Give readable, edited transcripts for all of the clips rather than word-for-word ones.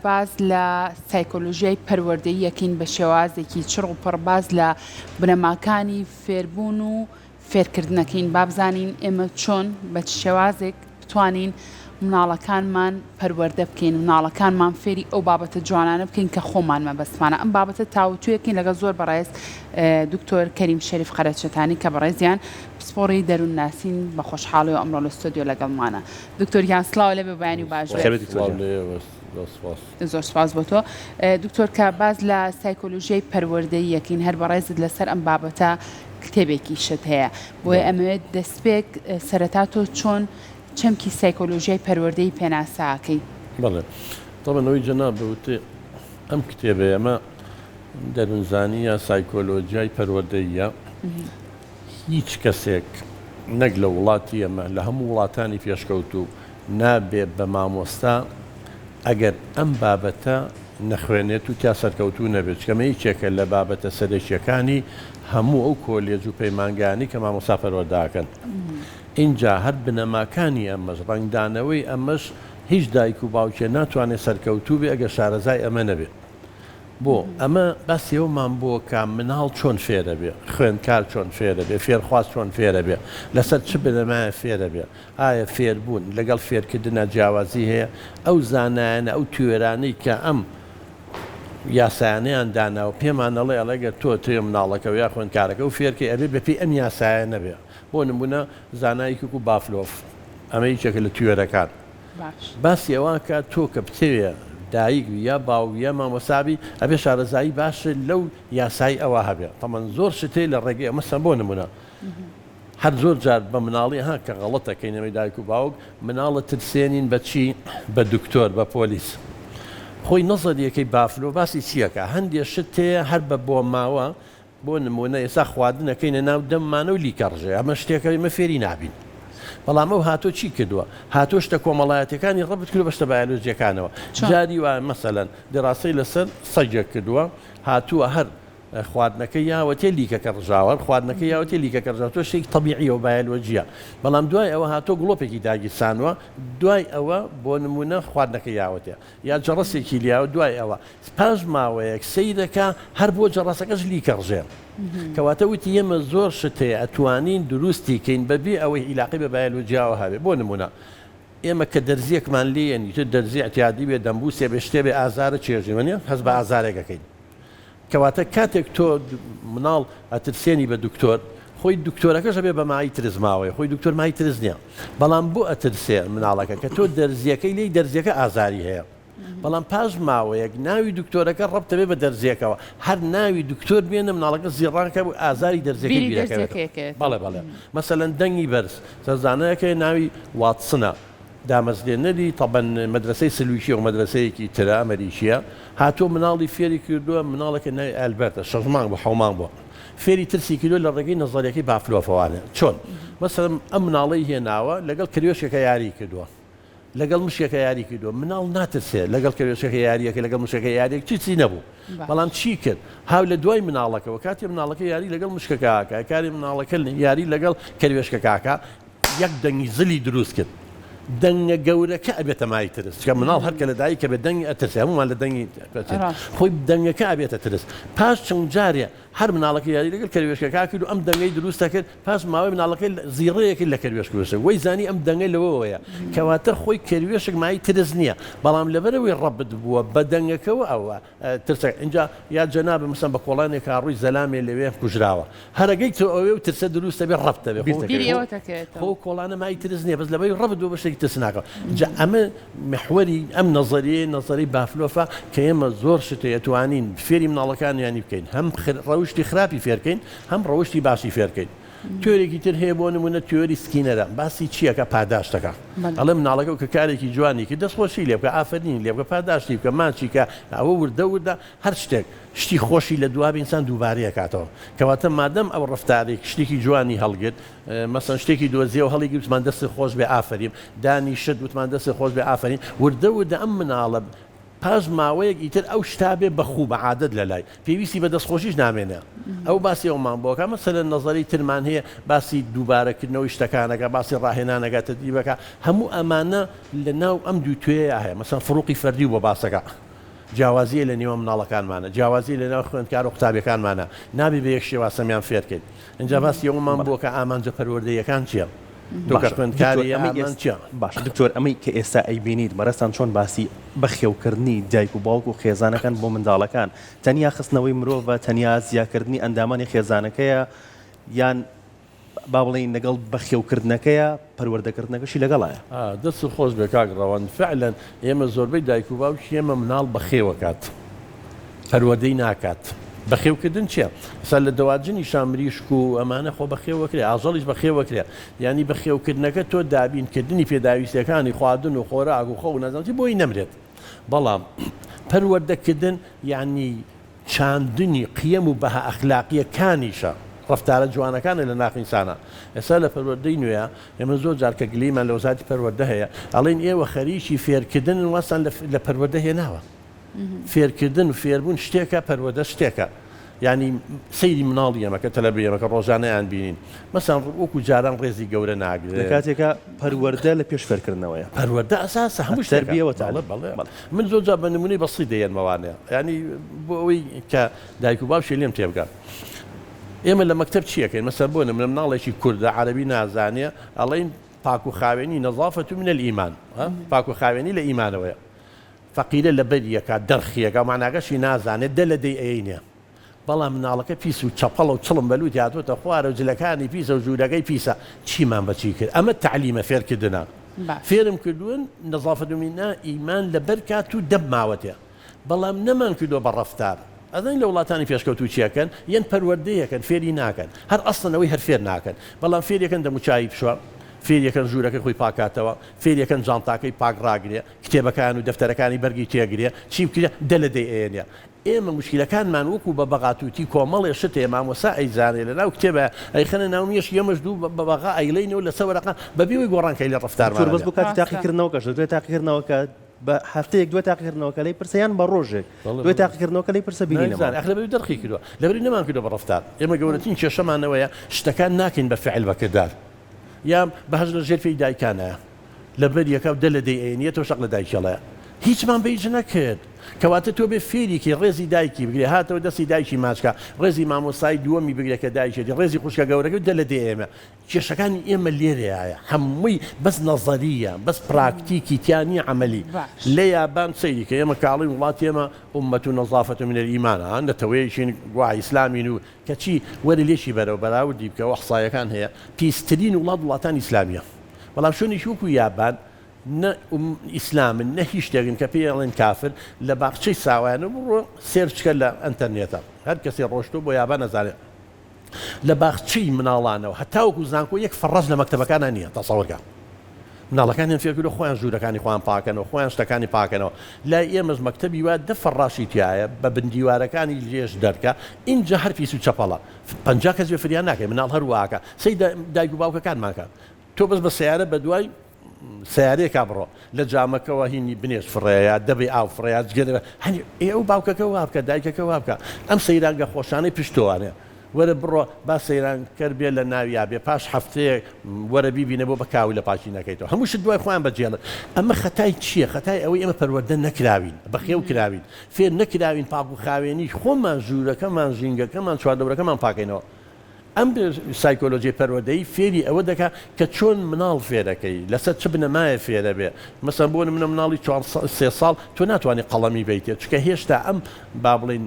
باز لە سایکۆلۆژیای پەروەردەیی یەکەین بە شێوازێکی چڕ و پڕباز لە بنەماکانی فێربوون و فێرکردنەکەین با بزانین ئێمە چۆن بە شێوازێک بتوانین مناڵەکانمان پەروەردە بکەین مناڵەکانمان فێری ئەو بابەتە جوانانە بکەین کە خۆمان مەبەستمانە ئەم بابەتە تاوتویەکەین لەگە زۆر بەڕێز دکتۆر کەریم شەریف خەرەچەتانی کە بەڕێزیان پسپۆڕی دەروون ناسین بە خۆشحاڵی و ئەمڕۆ لە ستۆدیۆ لەگەڵمانە دکتۆریان سڵاو لێ بە بەیانی و زۆر سپاس بۆ تۆ دکتۆر کە باز لە سایکۆلۆژیای پەروەردەیی یەکەین هەر بەڕێزت لەسەر ئەم بابەتە کتێبێکی شت هەیە بۆیە ئەمەوێت دەستپێک سەرەتا تۆ چۆن چەمکی سایکۆلۆژیای پەروەردەیی پێناساکەی بەڵێ تەڵەنەوەی جەناب بوتێ ئەم کتێبە ئەمە دەروونزانیە سایکۆلۆژیای پەروەردەییە هیچ کەسێک نەک لە وڵاتی ئەمە لە هەموو وڵاتانی پێشکەوت و نابێ بە مامۆستا ئەگەر ئەم بابەتە نەخوێنێت و تا سەرکەوتوو نەبێت کەمە هیچێکە لە بابەتە سەرێکیەکانی هەموو ئەو کۆلێج و پەیمانگانی کە مامۆستا پەروەردەکەن. اینجا هەر بنەماکانی ئەمەش ڕنگدانەوەی ئەمەش هیچ دایک و باوکێ ناتوانێت سەرکەوتوو بێ ئەگەر شارەزای ئەمە نەبێت. بۆ ئەمە بەسێومان بۆ کە مناڵ چۆن فێرە بێ خوێندکار چۆن فێرە بێ فێرخواست چۆن فێرە بێ لەسەر چ بنەمایە فێرە بێ ئایا فێربوون لەگەڵ فێرکردنە جیاوازی هەیە ئەو زانایانە ئەو توێرانەی کە ئەم یاسایانەیان داناوە پێمانەڵێ ئەڵێگە تۆ توێ مناڵەکە و یا خوێندکارەکە و فێرکەی ئەبێ بەپی ئەم یاسایە نەبێ بۆ نمونە زانایکی و بافلۆف ئەمە هیچێکە لە توێرەکان باسی ئەوە کە تۆ کە بتەوێ دایک یا باو یا مامۆسابی ئەبێ شارەزایی باشە لەو یاسایی ئەوە هەبێ تەمەەن زۆر شتێ لە ڕێگەی ئەمەسە بۆ نمونە هەر زۆر جار بە مناڵی ها کە غەڵەتەکەینەوەی دایک و باوک مناڵە ترسێنین بەچی بە دکتۆر بە پۆلیس خۆی نەزەریەکەی بافلۆ باسی چیەکە هەندێک شت تەیە هەر بە بۆ ماوە بۆ نمونە ئێستا خواردنەکەینە ناو دەممانە و لیکەڕژێ ئەمە شتێکە ئمە فێری نابین بەڵام ئەو هاتۆ چی کردووە هاتۆشتە کۆمەڵایەتەکانی ڕەبت کرد بەشتە بایۆلۆجیەکانەوە جاری وایە مەسەلەن دراسی لەسەر سەجێک کردووە هاتووە هەر خواردنەکە یاوەتێ لیکەکە ڕژاوە خواردنەکە یاوەتێ لیکەکە ڕژاوە تۆ شتێکی تەبیعی و بایۆلۆجیە بەڵام دوای ئەوە هاتۆ گڵۆپێکی داگیرسانوە دوای ئەوە بۆ نمونە خواردنەکە یاوەتێ یا جەڕەسێکی لیاوە دوای ئەوە پاش ماوەیەک سەیرەکە هەر بۆ جەڕەسەکەش لیکە ڕژێ کەواتە وتی ئێمە زۆر شتەیە ئەتوانین دروستی کەین بەبێ ئەوەی عیلاقی بە بایۆلۆجیاوە هەبێ بۆ نمونە ئێمە کە دەرزیەکمان لێنی تر دەرزی اعتیادی بێ دەمبوسێ بێ شتێ بێ ئازارە چێژیوەنیە هەست بە ئازارێکەکەین کەواتە کاتێک تۆ مناڵ ئەترسێنی بە دکتۆر خۆی دکتۆرەکەش بێ بە مای ترزماوەی خۆی دکتۆر مای ترز نییە بەڵام بۆ ئەترسێ مناڵەکە کە تۆ دەرزیەکەی لی دەرزیەکە ئازاری هەیە بەڵام پاش ماوەیەک ناوی دکتۆرەکە ڕەبتە بێ بە دەرزیەکەوە هەر ناوی دکتۆر بێنە مناڵەکە زیڕانکە بوو ئازاری دەرزیەکەی بیرەکەوێت بەڵێ بەڵێ مەسەلەن دەنگی بەرز سەرزانەیەکە ناوی واتسنە دامەزلێنەری تەبەن مەدرسەی سلویکی و مەدرسەیەکی ترە ئەمریکیە هاتۆ مناڵی فێری کردووە مناڵێکە ناوی ئەلبەرتە 6 مانگ بۆ 7 مانگ بووە فێری ترسی کردو لە ڕێگەی نەزەریەکەی بافلۆفەوانە چۆن مەسەڵەن ئەم مناڵەی هێناوە لەگەڵ کریۆشێکە یاری کردووە لەگەڵ مشکێکە یاری کردووە مناڵ ناترسێ لەگەڵ کریۆشەکە یاریەکە لەگەڵ مشکەکە یاریەک چی نەبوو بەڵام چی کرد هاو لە دوای مناڵەکەەوە کاتی مناڵەکە یاری لەگەڵ مشکەکەکە کاری مناڵەکە یاری لەگەڵ کریۆشکەکەکە یەک دەنگی زلی دروست کرد دەنگە گەورەکە ئەبێتە مای ترس کە مناڵ هەرکە لە دایکە بێ دەنگی ئەترسێ هەمومان لە دەنگی خۆی دەنگەکە ئەبێتە ترس پاش چەند جارێ هەر مناڵەکە یاری لەگەڵ کەروێشکەکە کرد و ئەم دەنگەی دروستە کرد پاش ماوەی مناڵەکەی زیڕەیەکی لە کەروێشکوێشە وەی زانی ئەم دەنگەی لەوەیە کەواتە خۆی کەروێشک مای ترس نییە بەڵام لەبەرەوەی ڕەبت بووە بە دەنگەکەەوە ئەوە ترسە اینجا یا جەناب مەسەن بە کۆڵانێک ڕووی زەلامێ لەوێ کوژراوە هەرەگەی تۆ ئەوێ و ترسە دروستە بێ ڕەبتە بێ خۆ کۆڵانە مای ترس نییە بەس لەبەی ڕەبت بوو بەشێکی ترس ناکەوە ئەمە محوەری ئەم نەزەری بافلۆفە کە ئێمە زۆر شتێ توانین فێری مناڵەکان ینی بکەین هەم ڕەوشی خراپی فێرکەین هەم ڕەوشی باشی فێرکەین تۆرێکی تر هەیە بۆ نمونە تیۆری سکینەرە باسی چیەکە پاداشتەکە ئەڵێ مناڵەکە و کە کارێکی جوانی کە دەستخۆشی لێ بکە ئافرین لێ بکە پاداشتی بکە ماچیکە ئەوە وردە هەر شتێک شتی خۆشی لە دوابی ئینسان دووبارەیە کاتەوە کەواتە مادەم ئەو ڕفتارێک شتێکی جوانی هەڵگرت مەسەن شتێکی دۆزیەوە هەڵی وتمان دەستی خۆش بێ ئافرین دانی شت وتمان دەستی خۆش بێ ئافرین وردە ئەم مناڵە پاش ماوەیەک ئیتر ئەو شتابێ بەخوو بە عادەت لە لای پێویستی بە دەستخۆشیش نامێنێ ئەو باسی ئەومان بۆکە مەسەلەن نەزەری ترمان هەیە باسی دووبارەکردنەوەی شتەکانەکە باسی ڕاهێنانەکە تدریبەکە هەموو ئەمانە لە ناو ئەم دوو توێیە هەیە مەسەن فڕوقی فەردی بۆ باسەکە جیاوازیە لە نێوە مناڵەکانمانە، جیاوازی لە نێوە خوێندکار و قوتابیەکانمانە، نابێ بە یەک شێوە سەمیان فێرکەین. اینجا باسی ئەومان بووە کە ئامانجە پەروەردەیەکان چییە؟ دوکە خوێندکاری ئەمان چییە؟ باش دکتۆر ئەمەی کە ئێستا ئەیبینیت مەرەستان چۆن باسی بەخێوکردنی دایک و باوک و خێزانەکان بۆ منداڵەکان تەنیا خستنەوەی مرۆڤە، تەنیا زیاکردنی ئەندامانی خێزانەکەیە، یان با بڵێین لەگەڵ بەخێوکردنەکەیە پەروەردەکردنەکەشی لەگەڵایە؟ دەست خۆش بێ کاگڕەوەن فعلەن ئێمە زۆربەی دایک و باوکی ئێمە مناڵ بەخێوەکات، پەروەردەی ناکات. بەخێوکردن چییە؟ سا لە دەواجنی شامریشک و ئەمانە خۆ بەخێوەکرێ، ئاژەڵیش بەخێوەکرێ، ینی بەخێوکردنەکە تۆ دابینکردنی پێداویستەکانی خواردن و خۆراک و خۆ و نەزانتی بۆی نەمرێت. بەڵام پەروەردەکردن یعنی چاندنی قیەم و بەها ئەخلاقیەکانیشە، ڕفتارە جوانەکانە لە ناخ ئینسانە. ئێستا لە پەروەردەی نوێیە ئێمە زۆر جار کە گلەیمان لە وەزارەتی پەروەردە هەیە ئەڵێن ئێوە خەریکی فێرکردن وەسان لە پەروەردە هێناوە. فێرکردن و فێربوون شتێکە، پەروەردە شتێکە. ینی سەیری مناڵی ئەمەکە تەلەبیەمەکە ڕۆژانەیان بینین مەسەڵەن وەکو جاران ڕێزی گەورە ناگرێت لە کاتێکە پەروەردە لە پێش فێرکردنەوەیە، پەروەردە ئەساسە هەموو تەربیەوە. من زۆر جار بە نمونەی بەسیط دەیەنمەوانەیە، ینی بۆ ئەوەی کە دایک و باوکی لێم تێبگات. ئێمە لە مەکتەب چیەکەین؟ مەسەڵەن بۆ نمونە مناڵێکی کوردە عەرەبی نازانێ ئەڵێن پاک و خاوێنی نەظافەت من الئیمان، پاک و خاوێنی لە ئیمانەوەیە. فەقیرە لە بەریەکە دەرخیەکە معناگەشی نازانێت دە لە دەی ئەینێ. بەڵام مناڵەکە پیس و چەپەڵ و چڵم بەلووت هاتوۆتە خوارە و جلەکانی پیسە و ژوورەکەی پیسە، چیمان بەچی کرد؟ ئەمە تعلیمە فێرکردنە. فێرم کردوون نەظافەت مینا ئیمان لەبەر کات و دەبماوەتێ، بەڵام نەمان کردو بە ڕەفتار. ئەدەین لە وڵاتانی پێشکەوتوو چیەکەن یەن پەروەردەیەکەن فێری ناکەن، هەر ئەسڵەوەی هەر فێر ناکەن، بەڵام فێریەکەن دەموچایی بشوە، فێریەکەن ژوورەکە خۆی پاکاتەوە، فێریەکەن جانتاکەی پاک ڕاگرێ، کتێبەکان و دەفتەرەکانی بەرگی تێگرێ، چی بکرێ دە لە دەی ئێنێ. ئێمە مشکلەکانمان وەکو بە بەغاتوتی کۆمەڵێ شتێ مامۆسا ئەیزانێ لە ناو کتێبە ئەیخەنە ناومیش یەمەش دوو بە بەغا ئەیلەینەوە لە سەوەرەکان بەبێەوەی گۆڕانکەی لە ڕفتارمان بەس بۆ کاتی تاقیکردنەوەکەش دوێ تاقیکردنەوەکە بە هەفتەیەک دوێ تاقیکردنەوەکە لەی پرسیان بە ڕۆژێک دوێ تاقیکردنەوەکە لەی پرسە بینێنەوە لەبەری دەرخی کردووە لەبەری نەمان کردو بە ڕفتار. ئێمە گەورەترین کێشەمانەوەیە شتەکان ناکەین بە فعل بەکردار، یان بەهەژ لە ژێر فێی دایکانەیە لەبەر یەکە دە لە دەی ئەینێ تۆ شەق لە دایکەڵەیە هیچمان بەیج نەکرد. کەواتە تۆ بێ فێریکی ڕێزی دایکی بگرێ هاتەوە دەستی دایکی ماچکە، ڕێزی مامۆسای دووەمی بگرێت کە دایکێتی، ڕێزی خوشکە گەورەکە دە لە دێ ئێمە. کێشەکانی ئێمە لێرەیە هەمووی بەس نەزەریە، بەس پراکتیکی تیانی عملی. لە یابان سەیری کە ئێمە کاڵی وڵات ئێمە ئومەت و نەظافەت من الئیمانە نەتەوەیەکین گوای ئیسلامین و کەچی وەرە لێشی بەرەو بەراوردی بکە وەحسایەکان هەیە پیسترین وڵاتانی ئیسلامیە. بەڵام شوێنێکی وەکو یابان نە ئیسلامن نە هیچ شتێکن کە پێڵێن کافر لە باخچەی ساوایانە بڕۆ سێرچکە لە ئەنتەرنێتە هەر کەسی ڕۆشتۆ بۆ یابان نەزانێت لە باخچەی مناڵانەوە هەتاوەکو زانکۆ یەک فەڕەش لە مەکتەبەکانە نییە تەسەوەرکە. مناڵەکانیان فێرکردو خۆیان ژوورەکانی خۆیان پاکەنەوە، خۆیان شتەکانی پاکەنەوە. لای ئێمەش مەکتەبی وا دە فەڕاشی تایە بە بندیوارەکانی لێش دەرکە اینجا هەر پیس و چەپەڵە 50 کەس بێ فریان ناکەی مناڵ هەروواکە سی دایک و باوکەکانمانکە تۆ بەس بە سیارە بە دوای سیارەیەکا بڕۆ لە جامەکەەوە هینی بنێش فڕەیە دەبێ ئاو فڕێات گەرەوە هەنی ئێوە باوکەکە وا بکە دایکەکە وا بکە. ئەم سەیرانگە خۆشانەی پشتوانێ وەرە بڕۆ با سەیرانکەر بێ لە ناویا بێ پاش هەفتەیە وەرە بیبینە بۆ بەکاوی لە پاشی نەکەیتەوە هەمووشت دوای خۆیان بەجێڵێت. ئەمە خەتای چییە؟ خەتای ئەوەی ئێمە پەروەردە نەکراوین بەخێو کراوین فێر نەکراوین پاک و خاوێنی خۆمان ژوورەکەمان ژینگەکەمان چواردەورەکەمان پاکەینەوە. ئەم سایکۆلۆژی پەروەردەیی فێری ئەوە دەکات کە چۆن مناڵ فێرەکەی لەسەر چ بنەمایە فێرە بێ. مەسەڵەن بۆ منە مناڵی 4 ساڵ تۆ ناتوانانی قەڵەمی بیتێت چکە هێشتا ئەم با بڵین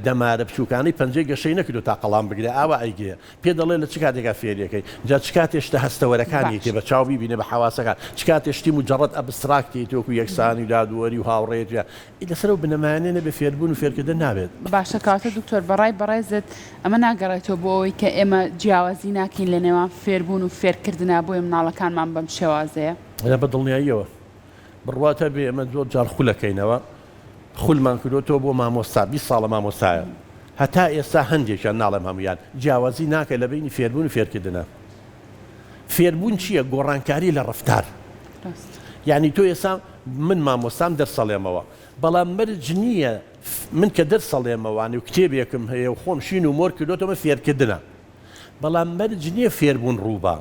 دەمارە بچووکانی پەنجەی گەشەی نەکردو تا قەڵام بگرێ ئاوا ئەیگرێ پێ دەڵێ لە چ کاتێکا فێریەکەی جا چ کاتێشتە هەستەوەرەکانی تێ بە چاو بیبینێ بە حواسەکان چ کاتێشتی مجرد ئەبستراکتی تۆکو یەکسانی دادوەری و هاوڕێتە لەسەر و بنەمایانێنە بە فێربوون و فێرکردن نابێت. باشە کاتە دکتۆر بەڕێزت ئەمە ناگەڕێتەوە بۆ ئەوەی کە ئێمە جیاوازی ناکەین لە نێوان فێربوون و فێرکردنا بۆی مناڵەکانمان بەم شێوازەیە بە دڵنیاییەوە بڕواتە بێ ئەمە زۆر جار خولەکەینەوە خولمان کردوتەوە بۆ مامۆستا 20 ساڵە مامۆستایە هەتا ئێستا هەندێکیان ناڵێم هەمویان جیاوازی ناکە لە بینی فێربوون و فێرکردنە. فێربوون چییە؟ گۆڕانکاری لە ڕفتار. یعنی تۆ ئێستا من مامۆستام دەرسەڵێمەوە بەڵام مەرج نییە من کە دەرسەڵێمەوانی و کتێبێکم هەیە و خۆم شین و مۆر کردوتەوە فێرکردنە بەڵام مەرج نییە فێربوون ڕووبا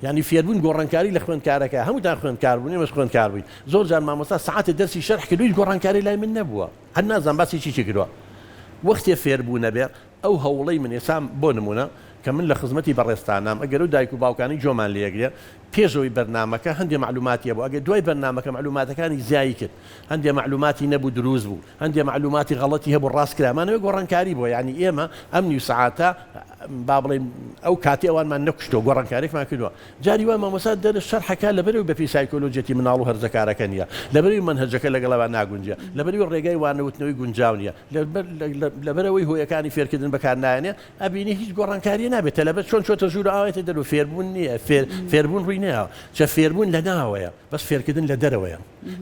يعني فێربوون گۆڕانکاری لە خوێندکارەکە هەمووتان خوێندکار بوونی مەش خوێندکار بووین زۆر جار مامۆستا سعاتێ دەرسی شەرح کردووی گۆڕانکاری لای من نەبووە هەر نازانم باسی چی کردووە وەختێ فێربوو نەبێ ئەو هەوڵەی من ئێستا بۆ نمونە کە من لە خزمەتی بەڕێستانام ئەگەر و دایک و باوکانی جۆمان لێگرێ پێشەوەی بەرنامەکە هەندێک معلوماتیە بوو ئەگەر دوای بەرنامەکە معلوماتەکانی زیایی کرد هەندێک معلوماتی نەبوو دروست بوو هەندێک معلوماتی غەڵەتی هەبوو ڕاستکرامانەوە گۆڕانکاری بووە یعنی ئێمە ئەم نیو سەعاتە با بڵێن ئەو کاتی ئەوانمان نەکوشتەوە گۆڕانکارێکمان کردووە جاری وای مامۆستا دەرس شەرحەکە لەبەرەوەی بەپی سایکۆلۆجێتی مناڵ و هەرزەکارەکە نییە لەبەرەوەی منهەجەکە لەگەڵەوە ناگونجە لەبەرەوەی ڕێگای وانەوتنەوەی گونجاو نییە لەبەرەوەی هۆیەکانی فێرکردن بەکار نایەنێ ئەبینی هیچ گۆڕانکاریە نابێت لەبەر چۆن چۆتە ژوور ئاوێتە دەرو فێربوون نییە فێربوون ڕووی نەیە چە فێربوون لە ناوەیە بەس فێرکردن لە دەرەوەیە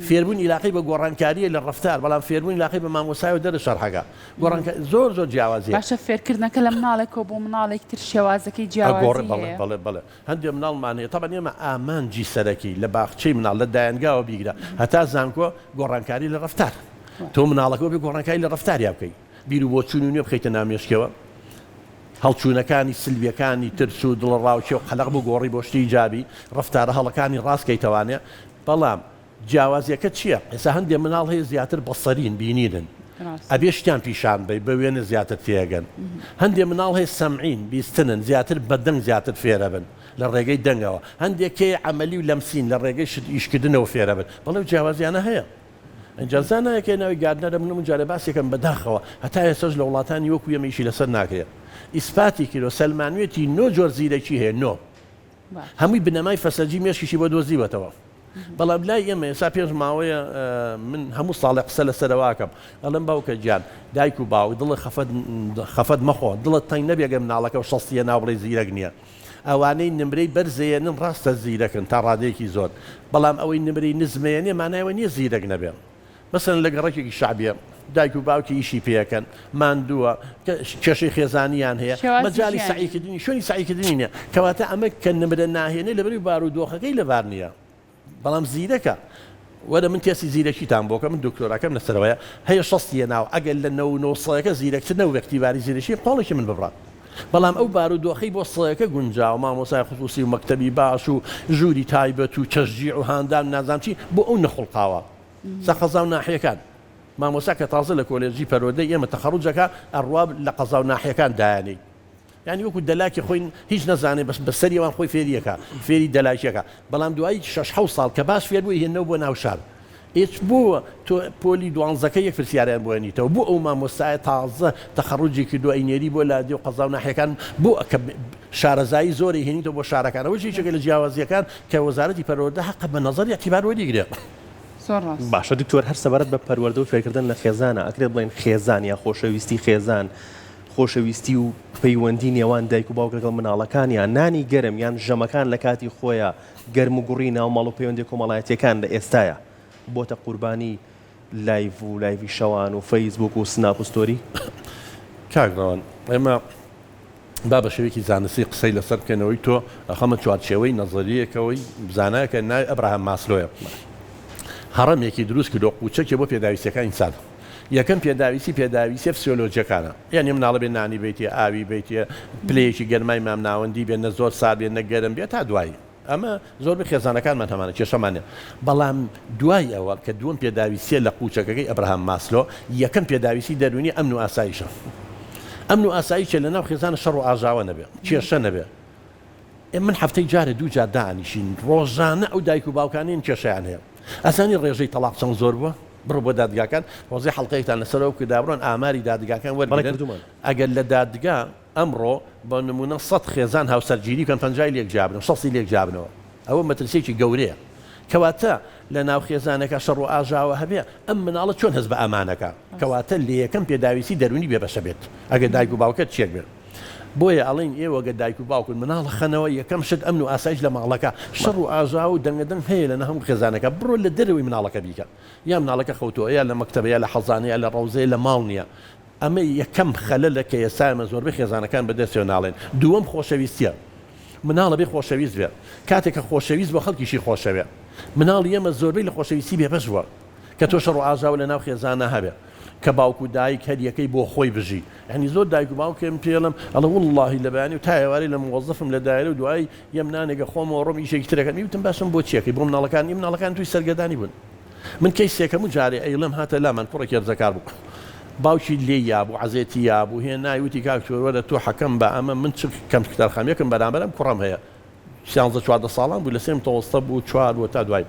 فێربوون علاقەی بە گۆڕانکاریە لە ڕەفتار بەڵام فێربوون علاقەی بە مامۆسای و دەرس شەرحەکە زۆر زۆر جیاوازیە باشە فێرکردنەکە لە مناڵێکەوە بۆ مناڵێک تر شێوازەکەی جیاوازی هەیە بەڵێ هەندێک مناڵمانەیە تەبەن ئێمە ئامانجی سەرەکی لە باخچەی مناڵ لە دایانگاوە بیگرە هەتا زانکۆ گۆڕانکاری لە ڕەفتار تۆ مناڵەکەەوە بێ گۆڕانکاری لە ڕەفتاریا بکەیت بیر و بۆ چوون و نیە بخەیتە نامێشکەوە هەڵچوونەکانی سلبیەکانی ترس و دڵڕاوچێ و قەلق بوو گۆڕی بۆ شتی جابی ڕەفتارە هەڵەکانی ڕاستکەیتەوانێ بەڵام جیاوازیەکە چییە؟ ئێستا هەندێک مناڵ هەیە زیاتر بەسەرین بینیدن ئەبێ شتیان پیشان بێ بە وێنە زیاتر تێگەن هەندێک مناڵ هەیە سەمعین بیستنن زیاتر بەدەنگ زیاتر فێرە بن لە ڕێگەی دەنگەوە هەندێکێ عملی و لەمسین لە ڕێگەی ئیشکردنەوە فێرە بن بەڵێ جیاوازیانە هەیە ئەنجازانەیەکێ ناوی گاردنەرە من جارە باسێکم بەداخەوە هەتا ئێسەش لە وڵاتانی وەکو ئێمەیشی لەسەر ناکرێت ئیسپاتی کیلۆ سەلمانوێتی نۆ جۆر زیرەکی هەیە نۆ هەمووی بنەمای فەسەرجی مێشکیشی بۆ دۆزیوەتەوە بەڵام لای ئێمە ئێستا پێش ماوەیە من هەموو ساڵێ قسە لەسەرەواکەم ئەڵم باوکە گیان دایک و باوی دڵە خەفەت مەخۆ دڵت تەنگ نەبێگەم مناڵەکە و شەستیە ناوڵێ زیرەک نییە ئەوانەی نمرەی بەرزێنن ڕاستە زیرەکن تا ڕادەیەکی زۆر بەڵام ئەوەی نمرەی نزمێنێ مانایەوە نییە زیرەک نەبێ مثلا لە گەڕێکێکی شعبیە دایک و باوکی ئیشی پێەکەن ماندووە کێشەی خێزانیان هەیە مەجای سعیکردنی شوێنی سعیکردنی نیە کەواتە ئەمە کە نمرە ناهێنێ لەبەری بارودۆخەکەی لەبار نییە بەڵام زیرەکە وەرە من تێسی زیرەکیتان بۆکە من دکتۆراکەم لەسەرەوەیە هەیە شەستیە ناو ئەگەر لە 9 زیرەکتر نەوەختیباری زیرەشی قۆڵێکی من ببڕات بەڵام ئەو بارودۆخەی بۆ سڵەکە گونجاو مامۆسای خصوصی و مەکتەبی باش و ژووری تایبەت و چەشجیع و هاندان نازام چی بۆ ئەو نەخڵقاوە سەقەزا و ناحیەکان مامۆسا کە تازە لە کۆلێژی پەرۆدەی ئێمە تەخەڕوجەکە ئەڕواب لە قەزا و ناحیەکان دایانەی یعنی وەکو دەلاکی خۆی هیچ نەزانێ بەس بەسەریەوان خۆی فێریەکە فێری دەلاکیەکە بەڵام دوایی 6 ساڵ کە باش فێر بووی هێنەوە بۆ ناو شار هیچ بووە تۆ پۆلی دوانزەکە یەک پرسیاریان بۆنیتەوە بۆ ئەو مامۆستایە تازە تەخەڕوجی کردو ئەینێری بۆ لادی و قەزا و ناحیەکان بۆ کە شارەزایی زۆری هێنیتەوە بۆ شارەکانەوە چێکە لە جیاوازیەکان کە وەزارەتی پەروەردە حەق بە نەزەر اعتیبار وەریگرێت باشە دکتۆر هەر سەبارەت بە پەروەردە و فێرکردن لە خێزانە ئەکرێت بڵێن خێزان یا خۆشەویستی خێزان خۆشەویستی و پەیوەندی نێوان دایک و باوک لەگەڵ مناڵەکان یان نانی گەرم یان ژەمەکان لە کاتی خۆیە گەرم و گوڕی ناو ماڵ و پەیوەندی کۆمەڵایەتیەکان لە ئێستایە بۆتە قوربانی لایڤ و لایڤی شەوان و فەیسبوک و سناپ و ستۆری کاکڕەوان ئێمە با بە شێوەیەکی زانستی قسەی لەسەر بکەنەوەی تۆ ئەخەمە چوارچێوەی نەزەریەکەوەی بزانایە کە ناوی ئەبراهام ماسلۆیە هەڕەمێکی دروست کردو قوچەکێ بۆ پێداویستەکان ئینسان یەکەم پێداویستی فسیۆلۆجیەکانە یعنی مناڵە بێ نانی بێتێ ئاوی بێتێ پلەیەکی گەرمای مام ناوەندی بێنە زۆر سارد بێنە گەرم بێت تا دوایی ئەمە زۆر بە خێزانەکانمان هەمانە کێشەمانێ بەڵام دوای ئەوە کە دووەم پێداویستیە لە قوچەکەی ئەبراهام ماسلۆ یەکەم پێداویستی دەرونی ئەمن و ئاسایشە ئەمن و ئاسایشە لە ناو خێزانە شەڕ و ئاژاوە نەبێ کێشە نەبێ من هەفتەی جارە دوو جار دانیشین ڕۆژانە ئەو دایک و باوکانین کێشەیان هەیە ئەزانی ڕێژەی تەلاق چەند زۆر بووە بڕۆ بۆ دادگاکان ڕۆژەی حەڵقەیەکتان لەسەرەوە کە دابڕۆن ئاماری دادگاکان وەرگرن ئەگەر لە دادگا ئەمڕۆ بە نمونە 100 خێزان هاوسەرگیری کەن 50 لێک جابنەوە 100 لێک جابنەوە ئەوە مەترسێکی گەورەیە کەواتە لە ناو خێزانەکە شەڕ و ئاژاوە هەبێ ئەم مناڵە چۆن هەست بە ئامانەکە کەواتە لە یەکەم پێداویستی دەرونی بێبەشە بێت ئەگەر دایک و باوکت چێک بێت بۆیە ئەڵین ئێوەگە دایک و باوکن مناڵە خەنەوە یەکەم شت ئەمن و ئاسایش لە ماڵەکە شەڕ و ئاژا و دەنگەدەنگ هەیە لە هەموو خێزانەکە بڕۆ لە دەرەوەی مناڵەکە بیکە یا مناڵەکە خەوتووە یا لە مەکتەبەیە لە حەزانەیە لە ڕەوزەیە لە ماڵ نییە ئەمە یەکەم خەلەلە کە ئێستا زۆربەی خێزانەکان بەدەستێ ناڵێن دووەم خۆشەویستیە مناڵە بێ خۆشەویست بێت کاتێککە خۆشەویست بۆ خەڵکیشی خۆشەوێ مناڵ ئێمە زۆربەی لە خۆشەویستی بێبەش بووە کە تۆ شەڕ و ئاژاو لە ناو خێزانە هەبێ کە باوکو دایک هەریەکەی بۆ خۆی بژی ینی زۆر دایک و باوکێم پێڵم ئەڵە واللهی لە بەیانی و تایواری لە موەزەفم لە دایرە و دوای یەم نانێگە خۆمەوە ڕۆم ئیشێکی ترەکەم میوتم باشم بۆ چیەکەی بۆ مناڵەکان توی سەرگەدانی بوون من کەیسێکەم و جارێ ئەیڵم هاتە لامان کوڕێکی هەرزەکار بوو باوکی لێ یابوو عەزێتی یابوو هێ نایوتی کاک چۆرۆرە تۆ حەکەم بە ئەمە من چ کەم کتارخانەکەم بەرامبەرم کوڕم هەیە 14 ساڵان بوو لە سێم تەوەستە بوو 4 بۆ تا دوای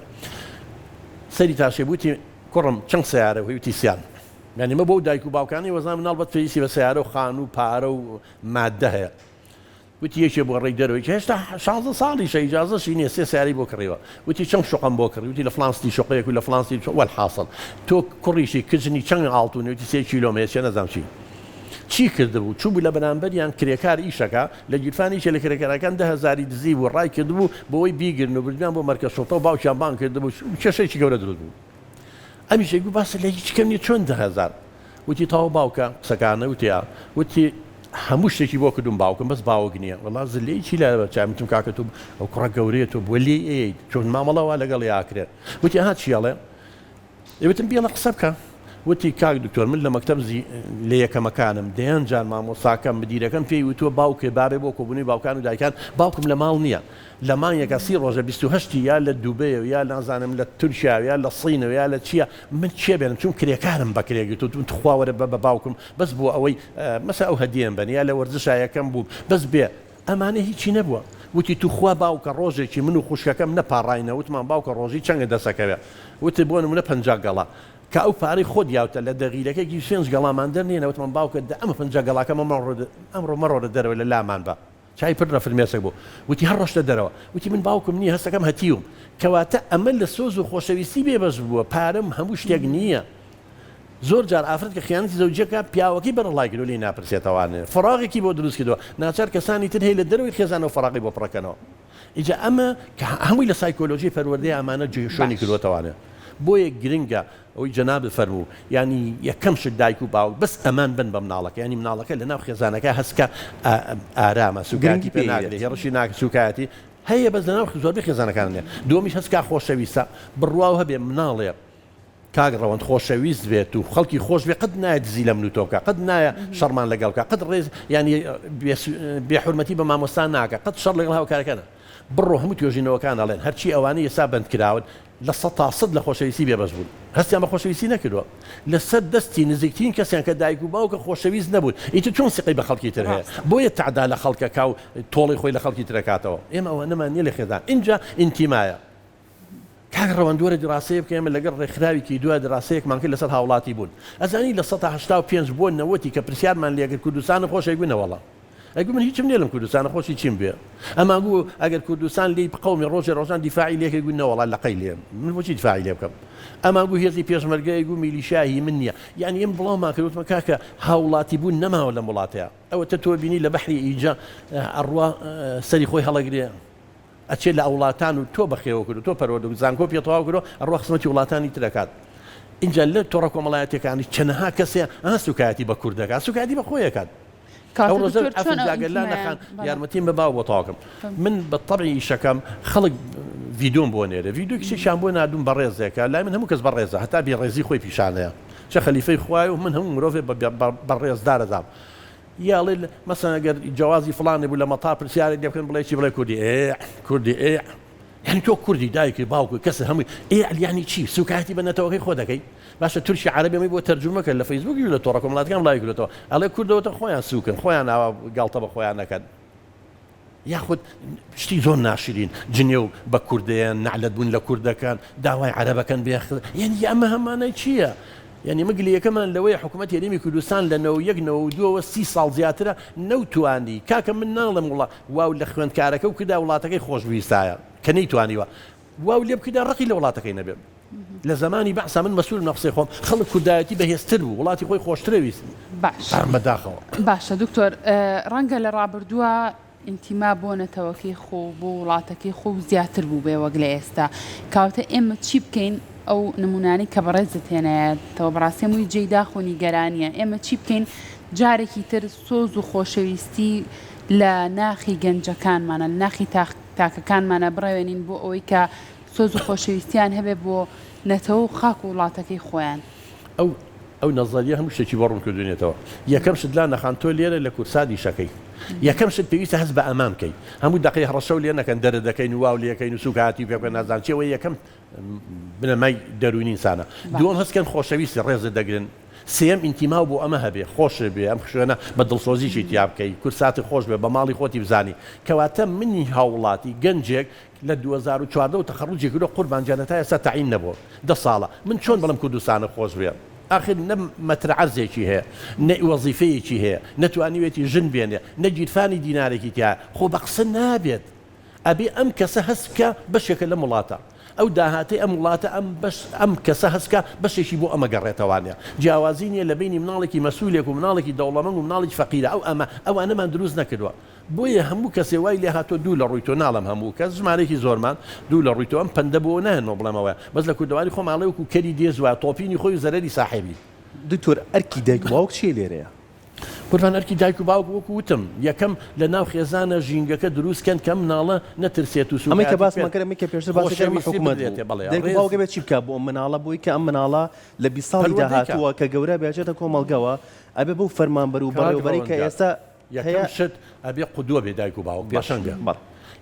سەری تاشێ بووتی کوڕم چەند سیارە وتی سیان یعنی مە بۆ دایک و باوکانی وەزانم مناڵ بەت پێویستی بە سیارە و خان و پارە و مادە هەیە وتی یەکێ بۆ ڕێی دەرەوەی کە هێشتا 16 ساڵیشە ئیجازەشی نییە 3 سیاری بۆ کڕیوە وتی چەند شوقم بۆ کڕی وتی لە فلانستی شوقەیەک و لە فلانستی وەلحاصل تۆ کوڕیشی کچنی چەند ئاڵتونی وتی 3 کیلۆمێتر نەزانم چی کردبوو چوو بوو لە بەرامبەریان کرێکار ئیشەکە لە گیرفانیشە لە کرێکارەکان 10,000 دزی بوو ڕای کردبوو بۆەوەی بیگرن و بردیان بۆ مەرکە شۆتە و باوکیان بان کردبوو کێشەیەکی گەورە دروست بوو ئەمیشێک بوو باسە لە هیچ کەم نیە چۆن 10,000 وتی تاوە باوکە قسەکانە وتیا وتی هەموو شتێکی بۆ کردوم باوکم بەس باوک نییە وڵا زلەیەکی لە چامتم کاکە تۆ ئەو کوڕە گەورەیە تۆ بۆ لێ چۆن مامەڵەوە لەگەڵ یاکرێت وتی ها چیاڵێ ئێوتم بێڵە قسە بکە وتی کاک دکتۆر من لە مەکتەب لە یەکەمەکانم دەیان جان مامۆستاکەم مدیرەکەم پێی وتووە باوکێ بابێ بۆ کۆبوونی باوکان و دایکان باوکم لە ماڵ نییە لە مانگێکە 30 ڕۆژە 28 یا لە دووبەیە یا نازانم لە تورکیا یا لە سینەوە یا لە چییە من چێ بێنم چون کرێکارم بە کرێگرت و تخواوەرە بە باوکم بەس بۆ ئەوەی مەسا ئەو هەدیەم بن یا لە وەرزشایەکەم بوو بەس بێ ئەمانە هیچی نەبووە وتی توخوا باوکە ڕۆژێکی من و خوشکەکەم نەپاڕاینە وتمان باوکە ڕۆژی چەندە دەسەکەوێ وتی بۆ نمونە 50 گەڵا کە ئەو پارەی خۆت یاوتە لە دەغیلەکەی شێنج گەڵامان دەرنێنە وتمان باوکە ئەمە 50 گەڵاکەمە ئەمڕۆ مەڕۆرە دەرەوە لە لامان بە چای پر لە فرمێسک بوو وتی هەر ڕۆشتە دەرەوە وتی من باوکم نییە هەستەکەم هەتیوم کەواتە ئەمە لە سۆز و خۆشەویستی بێبەش بووە پارەم هەموو شتێک نییە زۆر جار ئافرەت کە خیانەتی زەوجەکە پیاوەکەی بەرەڵای کرد و لێ ناپرسێتەوانێ فراغێکی بۆ دروست کردەوە ناچار کەسانی تر هەیە لە دەروی خێزانەوە فراغی بۆ پڕەکەنەوە ئیجا ئەمە کە هەمووی لە سایکۆلۆژی پەروەردەی ئەمانە جێشۆنی کردوەتەوانێ بۆیە گرنگە ئەوی جەناب فەرموو ینی یەکەم شت دایک و باوک بەس ئەمان بن بە مناڵەکە ینی مناڵەکە لە ناو خێزانەکە هەستکە ئارامە سوگاتی پێ ناگرێت هێڕشی ناکە سوکایەتی هەیە بەس لە ناو زۆربەی خێزانەکانێ دووەمیش هەستکا خۆشەویستە بڕواو هەبێ مناڵێ کاک ڕەوەند خۆشەویست بێت و خەڵکی خۆش بێ قەت نایە دزی لە من و تۆ بکە قەت نایە شەڕمان لەگەڵکە قەت ڕێز ینی بێحورمەتی بە مامۆستا ناکە قەت شەڕ لەگەڵ هاوکارەکەنە بڕۆ هەموو توێژینەوەکان ئەڵێن هەرچی ئەوانەی ئێستا بند کراون لە 100 لە خۆشەویستی بێبەش بوون هەستیان بە خۆشەویستی نەکردووە لەسەر دەستی نزیکترین کەسیان کە دایک و باوکە خۆشەویست نەبوون ئیتر چۆن سقی بە خەڵکی تر هەیە بۆیە تعدا لە خەڵکەکە و تۆڵی خۆی لە خەڵکی ترەکاتەوە ئێمە ئەوە نەمان نیە لە خێزان اینجا ئینتیمایە کاک ڕەوەندووەرە دراسەیە بکە ئێمە لەگەڵ ڕێکخراوێکی دوای دراسەیەکمان کرد لەسەر هاوڵاتی بوون ئەزانی لە 185 بۆ 90 کە پرسیارمان لێگر کوردستان خۆشی گوونەوەڵە ئەگو من هیچم نێڵم کوردستانە خۆشی چیم بێ ئەما گوو ئەگەر کوردستان لی قومی ڕۆژێ ڕۆژان دیفاعی لێکە گوونەوەڵە لە قەی لێم من بۆچی دیفاعی لێ بکەم ئەما گوو هێزی پێشمەرگەی گو میلیشایی من نییە یعنی ئێم بڵاومان کردوتمە کاکە هاوڵاتی بوون نەماوە لە وڵاتەیە ئەوە تۆ بینی لە بەحری ئیجا ئەڕوا سەری خۆی هەڵەگرێ ئەچێت لە ئەوڵاتان و تۆ بەخێوە کرد تۆ پەروەردە زانکۆ پێتەواو کرد ئەڕوا خزمەتی وڵاتانی ترەکات اینجا لە تۆڕە کۆمەڵایەتەکانی چەندەها کەسێ سوکایەتی بە کوردەکات سوکایەتی بە خۆیەکات ئەو ڕۆژە ئەفزاگەلا نەخان یارمەتیم بە باو بۆ تاواکەم من بە تەبعی شەکەم خەڵک ڤیدۆم بۆ نێرە ڤیدۆکیشان بۆ نادوم بە ڕێزێکە لای من هەموو کەس بە ڕێزە هەتا بێڕێزی خۆی پیشانەیە چە خەلیفەی خوای و من هەموو مرۆڤێ بە ڕێزدارەدام یاڵێ مەسەن ئەگەر جیازی فڵانێ بوو لە مەتا پرسیارێک لێ بکەن بڵێ چی بڵێ کوردی یعنی تۆ کوردی دایکی باوکو کەس هەمووی یعنی چی سوکایەتی بە نەتەوەکەی خۆ دەکەی باشە تورکی عەرەبی بۆ تەرجمە کرد لە فەیسبووکی لە تۆڕە کۆمەڵاتەکان لای کردێتەوە ئەڵێ کوردەوەتە خۆیان سوکن خۆیان ئاوا گاڵتە بە خۆیان نەکەن یاخود شتی زۆر ناشرین جنێ و بە کوردیان نعلەت بوون لە کوردەکان داوای عەرەبەکەن بێخ یعنی ئەمە هەمانە چییە یعنی مەگلیەکەمان لەوەی حکوومەت یاریمی کوردستان لە 91 30 ساڵ زیاترە نەوتوانی کاکە من ناڵم وڵا واو لە خوێندکارەکە و کردا وڵاتەکەی خۆشویستایە کە نەیتوانیوە واو لێ بکردا ڕقی لە وڵاتەکەی نەبێ لە زمانی بەعسا من مەسئول نەفسەی خۆم خەڵک کوردایەتی بەهێزتر بوو وڵاتی خۆی خۆشترە ویست باش بەداخەوە باشە دکتۆر ڕەنگە لە ڕابردووە ئینتیما بۆ نەتەوەکەی خۆ بۆ وڵاتەکەی خۆ زیاتر بوو بێ وەک لە ئێستا کاوتە ئێمە چی بکەین ئەو نمونانی کە بەڕێزت هێنایەتەوە بەڕاستی هەمووی جێی داخۆنی گەرانیە ئێمە چی بکەین جارێکی تر سۆز و خۆشەویستی لە ناخی گەنجەکانمانە لە ناخی تاکەکانمانە بڕێوێنین بۆ ئەوەی کە سۆز و خۆشەویستیان هەبێ بۆ نەتەوە و خاک و وڵاتەکەی خۆیان ئەو نەزەریە هەموو شتێکی بۆ ڕوون کردوێتەوە یەکەم شت لا نەخان تۆ لێرە لە کورسادی شەکەی یەکەم شت پێویستە هەست بە ئەمان بکەی هەموو دقی هەڕەشە و لێ نەکەن دەرە دەکەین و واو لەکەین و سوکاتی پێ بکەن نازان چێوە یەکەم بنەمای دەرونی ئینسانە دووەم هەستکەن خۆشەویستی ڕێزت دەگرن سێم ئینتیما بۆ ئەمە هەبێ خۆشە بێ ئەم شوێنە بە دڵسۆزیشی تیا بکەی کورساتی خۆش بێ بە ماڵی خۆتی بزانی کەواتە منی هاوڵاتی گەنجێک لە 2014 و تەخەڕوجێک کرۆ قوربانجانەتە ئێستا تەعین نەبوو 10 ساڵە من چۆن بەڵام کوردستانە خۆش بێ آخر نە مەتر عەرزێکی هەیە نە وەزیفەیەکی هەیە نەتوانیوێتی ژن بێنێ نە گیرفانی دینارێکی تیا خۆ بە قسە نابێت ئەبێ ئەم کەسە هەستکە بەشێکە لە وڵاتە ئەو داهاتی ئەم وڵاتە ئەم کەسە هەستکە بەشێکی بۆ ئەمە گەڕێتەوانە جیاوازی نیە لە بینی مناڵێکی مەسئولێک و مناڵێکی دەوڵەمەند و مناڵێکی فەقیرە ئەوانەمان دروست نەکردووە بۆیە هەموو کەسێ وای لێ هاتۆ دوو لە ڕووی تۆ ناڵم هەموو کەس ژمارەیەکی زۆرمان دوو لە ڕووی تۆ ئەم پەندە بۆ نهێنەوە بڵێمەوە بەس لە کوردەواری خۆماڵێ وەکو کەری دێزوە تۆپینی خۆی و زەرەری ساحێبی دکتۆر ئەرکی دایک و باوک چیە لێرەیە قوربان ئەرکی دایک و باوک وەکو وتم یەکەم لە ناو خێزانە ژینگەکە دروستکەن کە مناڵە نەترسێت و ئەمە کە باسمەکەمە کە پێشتر باسەکەمی حکوومەت دایک و باوکە بێت چی بکات بۆ مناڵە بۆی کە ئەم مناڵە لە 20 ساڵی داهاتووە کە گەورە بێژێتە کۆمەڵگەوە ئەبێ بەو فەرمانبەر و بەڕێوەبەری کە ئێستا یەکەم شت ئەبێ قودووە بێ دایک و باوک بەشەنگە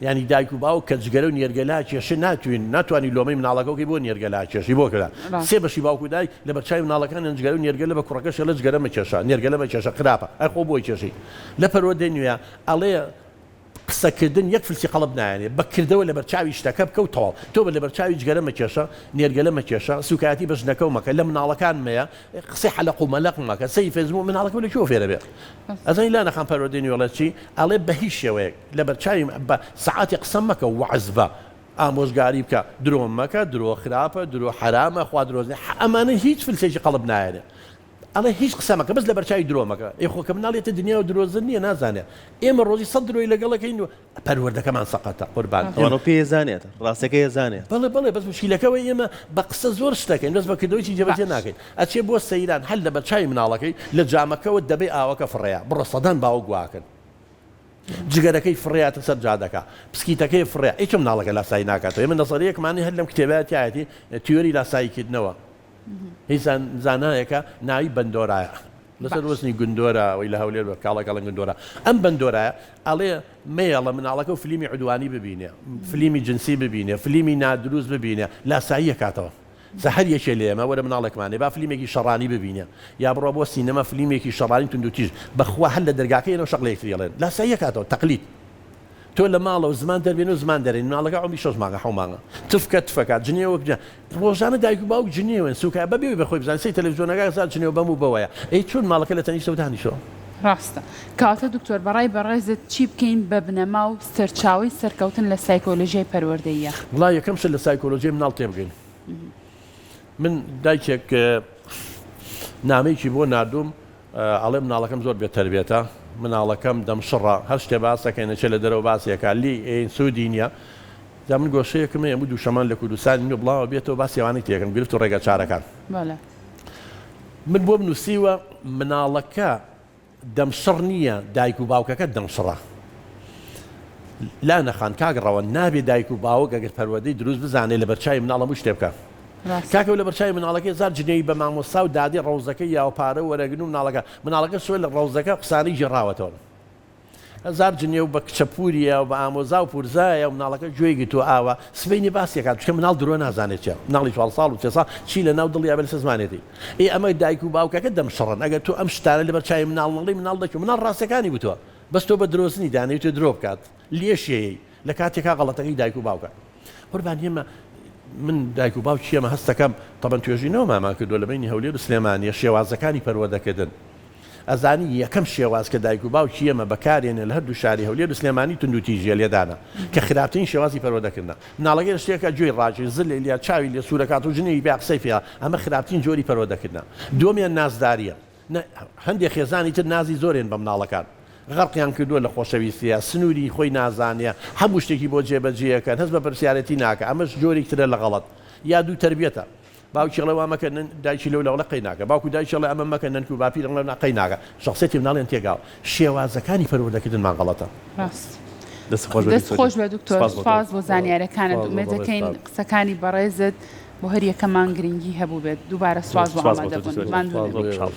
ینی دایک و باوک کە جگەرە و نێرگەلا کێشە ناتوانانی لۆمەی مناڵەکەی بۆ نێرگەلا کێشی بۆ کرا سێ بەشی باوک و دایک لە بەرچاوی مناڵەکان جگەرە و نێرگەلە بە کوڕەکەش لە جگەرە مەکێشە نێرگەلە مەکێشە خراپە ئەی خۆ بۆی کێشی لە پەروەردەی نوێ ئەڵێ قسەکردن یەک فلسی قەڵب نایێنێ بەکردەوە لە بەرچاوی شتەکە بکەوتەوە تۆ بە لە بەرچاوی جگەرە مەکێشە نێرگەلە مەکێشە سوکایەتی بەژنەکە و مەکە لە مناڵەکان مەیە قسەی حەلەق و مەلەق مەکە سەی فێزبوو مناڵەکە لە کێوە فێرە بێ ئەزانی لا نەخان پەروەردەی نوێڵە چی ئەڵێ بە هیچ شێوەیەک لە بەرچاوی بە سەعاتی قسە مەکە و وەعز بە ئامۆژگاری بکە درۆ مەکە درۆ خراپە درۆ حرامە خوا درۆزنێ ئەمانە هیچ فلسێکی قەڵب نایێنێ ئەڵێ هیچ قسەمەکە بەس لە بەرچاوی درۆمەکە خۆکە مناڵێتە دنیا و درۆزن نییە نازانێت ئێمە ڕۆژی 100 درۆی لەگەڵەکەین و پەروەردەکەمان سەقەتە قوربان ئەوانە پێزانێت ڕاستەکەی زانێت بەڵێ بەس مشکلەکەەوەی ئێمە بە قسە زۆر شتەکەین بەس بەکردەوەی جێبەجێ ناکەین ئەچێ بۆ سەیران هەل لە بەرچاوی مناڵەکەی لە جامەکەەوە دەبێ ئاوەکە فڕەیە بڕە سەدان باوە گواکن جگەرەکەی فڕێتە سەر جادەکە پسکیتەکەی فڕێ هیچ مناڵەکە لاسایی ناکاتەوە ئێمە نەزەریەکمانی هەر لەم کتێبەتیایەتی تیۆری لاساییکردنەوە هیچ زانایەکە ناوی بەندۆرایە لەسەر وەزنی گوندۆرە ئەوەی لە هەولێر بە کاڵەکە لە گوندۆرە ئەم بەندۆرایە ئەڵێ مێڵە مناڵەکە و فلیمی عدوانی ببینێ فلیمی جنسی ببینێ فلیمی نادروست ببینێ لاسایی کاتەوە سەهەر یەکێ لێ ئێمە وەرە مناڵێکمانێ با فلیمێکی شەڕانی ببینێ یا بڕۆ بۆ سینەما فلیمێکی شەڕانی توندوتیژ بەخوا هەر لە دەرگاکەیەوە شەقلەیەک فریڵێن لاسایی کاتەوە تەقلید تۆ لە ماڵە و زمان دەربێن و زمان دەرێن مناڵەکە ئەومی 6 مانگە 7 مانگە تفکە تفەکات جنێوە بجە ڕۆژانە دایک و باوک جنێوێن سوکای بەبێ بەخۆی بزانین سی تەلەڤیزۆنەکە زاد جنێو بەم و بەوەیە ئەی چۆن ماڵەکە لە تەنیشتەوە دانیشەوە ڕاستە کاتە دکتۆر بەڕای بەڕێزت چی بکەین بە بنەما و سەرچاوی سەرکەوتن لە سایکۆلۆژیای پەروەردەییە وڵا یەکەم شت لە سایکۆلۆژیای مناڵ تێبگەین من دایکێک نامەیەکی بۆ نردوم ئەڵێ مناڵەکەم زۆر بێتەربێتە مناڵەکەم دەمشڕە هەر شتێ باسەکەی نەچێت لە دەرەوە باسیەکە لی سوودی نییە دا من گۆشەیەکم هەموو دووشەمان لە کوردستانی بڵاوە بێتەوە باسیێوانی تێکم گرفت و ڕێگە چارەکان من بۆ بنووسیوە مناڵەکە دەمشڕ نییە دایک و باوکەکە دەمشڕە لا نەخان کاگڕەوە نابێ دایک و باوک ئەگەر پەروەردەی دروست بزانێت لە بەرچاوی مناڵە هەموو شتێ بکە کاکە لە بەرچاوی مناڵەکەی زار جنێی بە مامۆستا و دادی ڕەوزەکە یاوپارە وەرەگرن و مناڵەکە سوێ لە ڕەوزەکە قسانەی ژێڕاوەتەوە زار جنێ و بە کچەپوریە و بە ئامۆزا و پورزایە و مناڵەکە گوێی گرتو ئاوە سبەینی باسیەکات چکە مناڵ درۆ نازانێت چێ مناڵی 4 ساڵ و 3 ساڵ چی لە ناو دڵی ئەبێ لەسەر زمانێتی ئەمە دایک و باوکەکە دەمشڕن ئەگەر تۆ ئەم شتانە لە بەرچاوی مناڵ مناڵ دەکەوت مناڵ ڕاستەکانی بتووە بەس تۆ بە درۆزنی دانەوێت درۆ بکات لێشەیە لە کاتێکا غەڵەتەکەی دایک و باوکە قوربان ئێمە من دایک و باوک چیەمە هەستەکەم تەبەن توێژینەوە مامان کردووە لە بینی هەولێر و سلێمانیە شێوازەکانی پەروەردەکردن ئەزانی یەکەم شێواز کە دایک و باوک چیەمە بەکارێنێ لە هەردوو شاری هەولێر و سلێمانی توندوتیژیە لێدانە کە خراپترین شێوازی پەروەردەکردنە مناڵەکە شتێکە گوێی ڕاجی زل لێ چاوی لێ سوورەکات و ژنێی بێ قسەی پێ ئەمە خراپترین جۆری پەروەردەکردنە دووەمیان نازداریە هەندێک خێزانی تر نازی زۆرێن بە مناڵەکان غەرقیان کردووە لە خۆشەویستیە سنووری خۆی نازانیە هەموو شتێکی بۆ جێبەجێەکەن هەست بە پرسیارەتی ناکە ئەمەش جۆرێکترە لە غەڵەت یا دوو تربیەتە باوکی ئەڵێ وا مەکە دایکی لەو لەوڵە قەی ناکە باوکو دایکی ئەڵێ ئەمە مەکە نەنک و باپیر ئەڵێ قەی ناکە شخصێتی مناڵیان تێگاوە شێوازەکانی پەروەردەکردنمان غەڵەتە دەست خۆش بە دکتۆر سپاس بۆ زانیاریەکانت ئومێد دەکەین قسەکانی بەڕێزت بۆ هەر یەکەمان گرنگی هەبوو بێت دووبارە سواز و ئامادەبوون. زۆر. ماندوو نەبین. زۆر.